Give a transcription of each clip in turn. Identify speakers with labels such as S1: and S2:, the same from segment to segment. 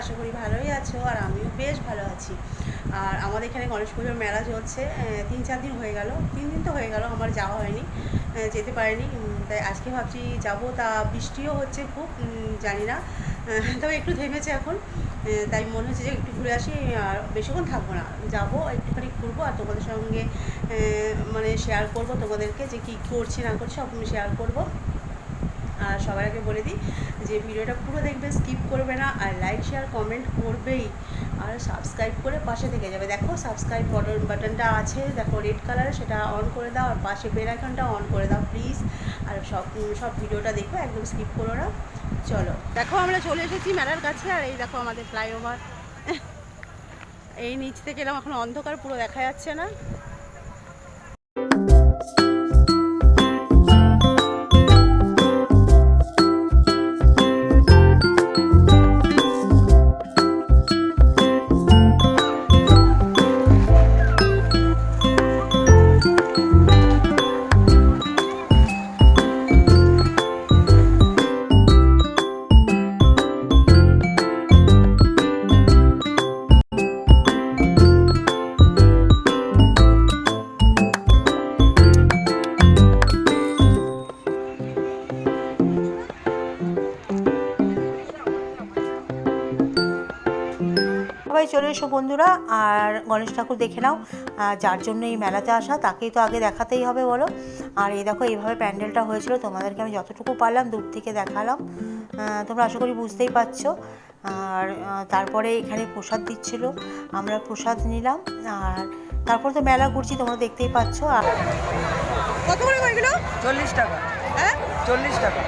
S1: আশা করি ভালোই আছো, আর আমিও বেশ ভালো আছি। আর আমাদের এখানে গণেশ পুজোর মেলা চলছে, 3-4 দিন হয়ে গেল, 3 দিন তো হয়ে গেল আমার যাওয়া হয়নি, যেতে পারিনি। তাই আজকে ভাবছি যাব, তা বৃষ্টিও হচ্ছে খুব, জানি না, তবে একটু থেমেছে এখন। তাই মনে হচ্ছে যে একটু ঘুরে আসি, আর বেশিক্ষণ থাকবো না, যাবো একটুখানি ঘুরবো, আর তোমাদের সঙ্গে মানে শেয়ার করব তোমাদেরকে যে কী করছি না করছি, সব শেয়ার করবো। আর সবার আগে বলে দিই যে ভিডিওটা পুরো দেখবে, স্কিপ করবে না, আর লাইক শেয়ার কমেন্ট করবেই, আর সাবস্ক্রাইব করে পাশে থেকে যাবে। দেখো সাবস্ক্রাইব বাটনটা আছে, দেখো রেড কালারে, সেটা অন করে দাও, আর পাশে বেল আইকনটা অন করে দাও প্লিজ। আর সব ভিডিওটা দেখো, একদম স্কিপ করো না। চলো, দেখো আমরা চলে এসেছি মেলার কাছে, আর এই দেখো আমাদের ফ্লাইওভার। এই নিচ থেকে এলাম, এখন অন্ধকার, পুরো দেখা যাচ্ছে না। সবাই চলে এসো বন্ধুরা, আর গণেশ ঠাকুর দেখে নাও। যার জন্য এই মেলাতে আসা তাকেই তো আগে দেখাতেই হবে বলো। আর এই দেখো এইভাবে প্যান্ডেলটা হয়েছিল, তোমাদেরকে আমি যতটুকু পারলাম দূর থেকে দেখালাম, তোমরা আশা করি বুঝতেই পারছো। আর তারপরে এখানে প্রসাদ দিচ্ছিল, আমরা প্রসাদ নিলাম, আর তারপর তো মেলা ঘুরছি, তোমরা দেখতেই পাচ্ছ। আর কত করে এগুলো?
S2: 40 টাকা।
S1: হ্যাঁ
S2: 40 টাকা।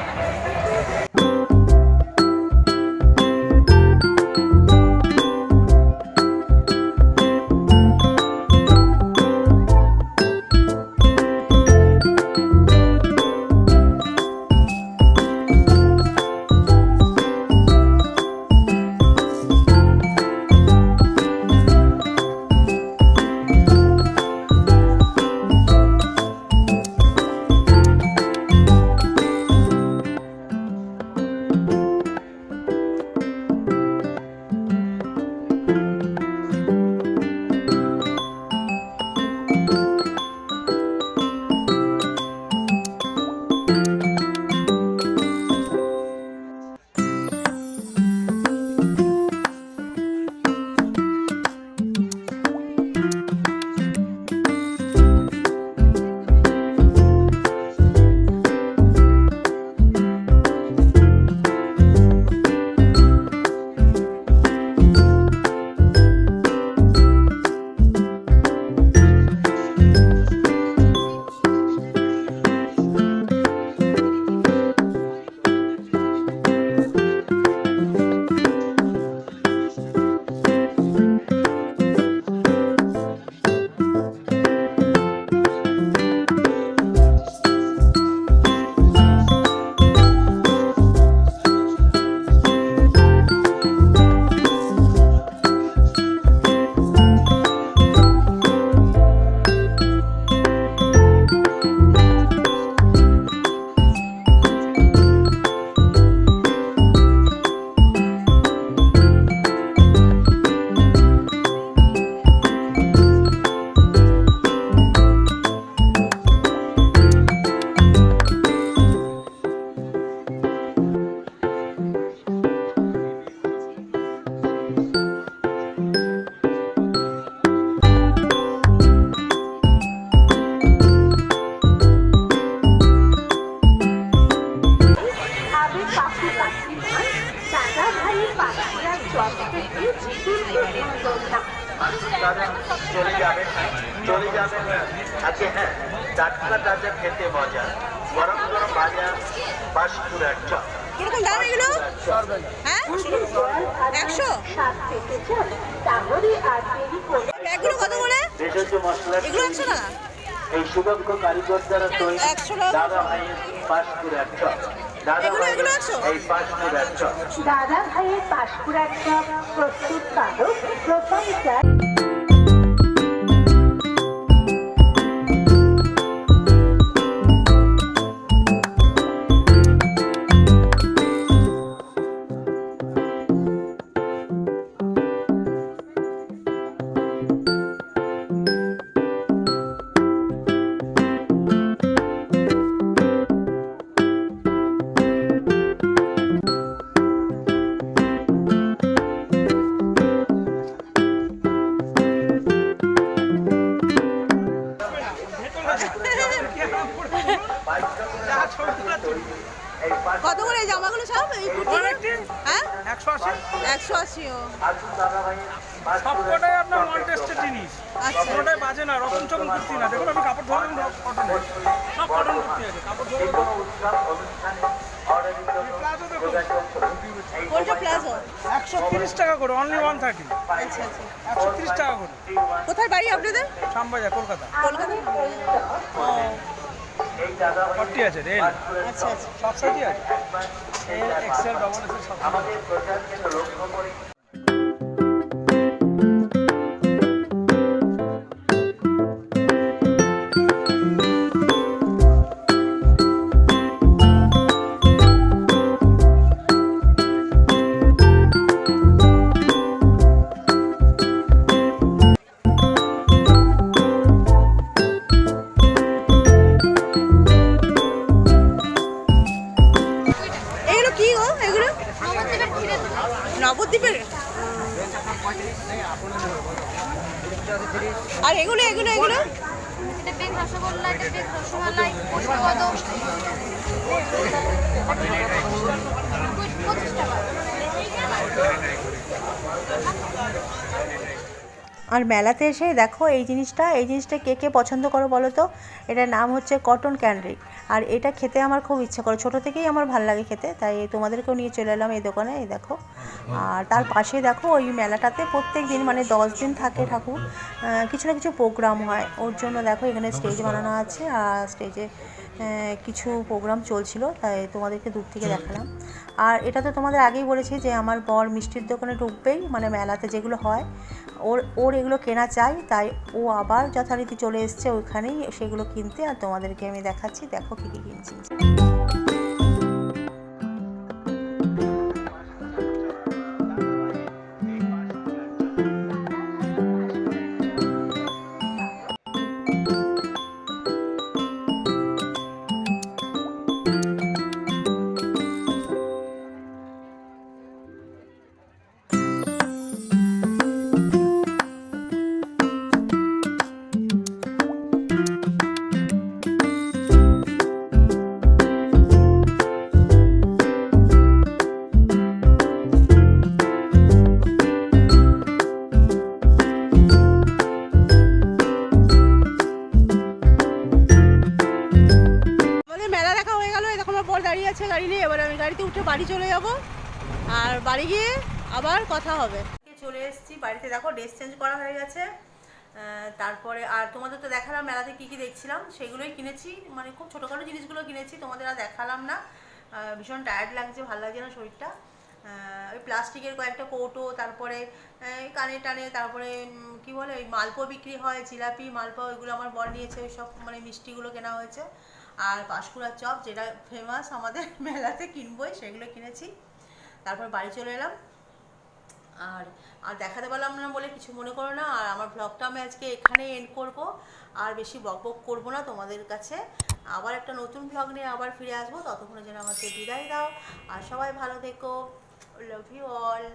S3: চলে যাবেন আজকে। হ্যাঁ, টাটকা তাজা খেতে মজা, গরম গরম ভাজা, পাঁশকুড়ার চপ।
S1: কিরকম দাম এগুলো? হ্যাঁ 100। ব্যাগগুলো কত করে?
S3: ভেষজ মশলা
S1: এগুলো 100 টাকা।
S3: এই সুদক্ষ কারিগর দ্বারা তৈরি
S1: 100 টাকা।
S3: দাদা ভাইয়ের পাঁশকুড়ার চপ। দাদা ভাইয়ের এই পাঁশকুড়ার চপ।
S4: দাদা ভাইয়ের পাঁশকুড়ার চপ প্রস্তুত কারক প্রোপাইটার।
S1: এই কুর্তিগুলো? হ্যাঁ
S2: 180
S1: 180 ও
S2: সবকটাই আপনার ওয়ান টেস্টের জিনিস,
S1: আচ্ছা
S2: সবকটাই বাজে না, রকম চকম কুর্তি না। দেখুন আমি কাপড় ধরুন কটনের, সব কটন কুর্তি আছে, কাপড় ধরুন। প্লাজো দেখুন
S1: কোনটা প্লাজো?
S2: 130 টাকা করে, অনলি 130,
S1: আচ্ছা আচ্ছা
S2: 130 টাকা করে।
S1: কোথায় বাড়ি আপনাদের?
S2: শ্যামবাজার, কলকাতা।
S1: কলকাতা ও
S2: 40 আছে রেল,
S1: আচ্ছা আচ্ছা
S2: সব সাইজই আছে, এল এক্সেল ডবল এক্সেল সব।
S3: আমাদের প্রচারকে লক্ষ্য করে
S1: এগুলো কি গো এগুলো? নবদ্বীপের। আর এগুলো এগুলো এগুলো
S5: এটা বেগ রসগোল্লা, এটা বেগ রসমালাই, পুষ্পকদম 25 টাকা।
S1: আর মেলাতে এসে দেখো এই জিনিসটা কে কে পছন্দ করো বলো তো? এটার নাম হচ্ছে কটন ক্যান্ডি। আর এটা খেতে আমার খুব ইচ্ছা করে, ছোটো থেকেই আমার ভালো লাগে খেতে, তাই তোমাদেরকেও নিয়ে চলে এলাম এই দোকানে। এই দেখো, আর তার পাশে দেখো ওই মেলাটাতে প্রত্যেক দিন মানে 10 দিন থাকে ঠাকুর, কিছু না কিছু প্রোগ্রাম হয়। ওর জন্য দেখো এখানে স্টেজ বানানো আছে, আর স্টেজে কিছু প্রোগ্রাম চলছিল, তাই তোমাদেরকে দূর থেকে দেখালাম। আর এটা তো তোমাদের আগেই বলেছি যে আমার বর মিষ্টির দোকানে ঢুকবেই, মানে মেলাতে যেগুলো হয় ওর এগুলো কেনা চাই, তাই ও আবার যথারীতি চলে এসছে ওইখানেই সেগুলো কিনতে। আর তোমাদেরকে আমি দেখাচ্ছি, দেখো কী কী কিনছি। গাড়ি আছে, গাড়ি নিয়ে এবার আমি গাড়িতে উঠে বাড়ি চলে যাব, আর বাড়ি গিয়ে আবার কথা হবে। চলে এসেছি বাড়িতে, দেখো ড্রেস চেঞ্জ করা হয়ে গেছে। তারপরে আর তোমাদের তো দেখালাম মেলাতে কী কী দেখছিলাম, সেগুলোই কিনেছি, মানে খুব ছোটোখাটো জিনিসগুলো কিনেছি, তোমাদের আর দেখালাম না। ভীষণ টায়ার্ড লাগছে, ভালো লাগছে না শরীরটা। ওই প্লাস্টিকের কয়েকটা কৌটো, তারপরে কানে টানে, তারপরে কি বলে ওই মালপো বিক্রি হয়, জিলাপি মালপো, ওইগুলো আমার বর নিয়েছে, ওই সব মানে মিষ্টিগুলো কেনা হয়েছে। আর পাঁশকুড়ার চপ যেটা ফেমাস আমাদের মেলাতে কিনবই, সেগুলো কিনেছি। তারপর বাড়ি চলে এলাম, আর দেখাতে পারলাম না বলে কিছু মনে করো না। আর আমার ব্লগটা আমি আজকে এখানে এন্ড করব, আর বেশি বকবক করবো না তোমাদের কাছে। আবার একটা নতুন ব্লগ নিয়ে আবার ফিরে আসবো, ততক্ষণে যেন আমাকে বিদায় দাও। আর সবাই ভালো থেকো, লাভ ইউ অল।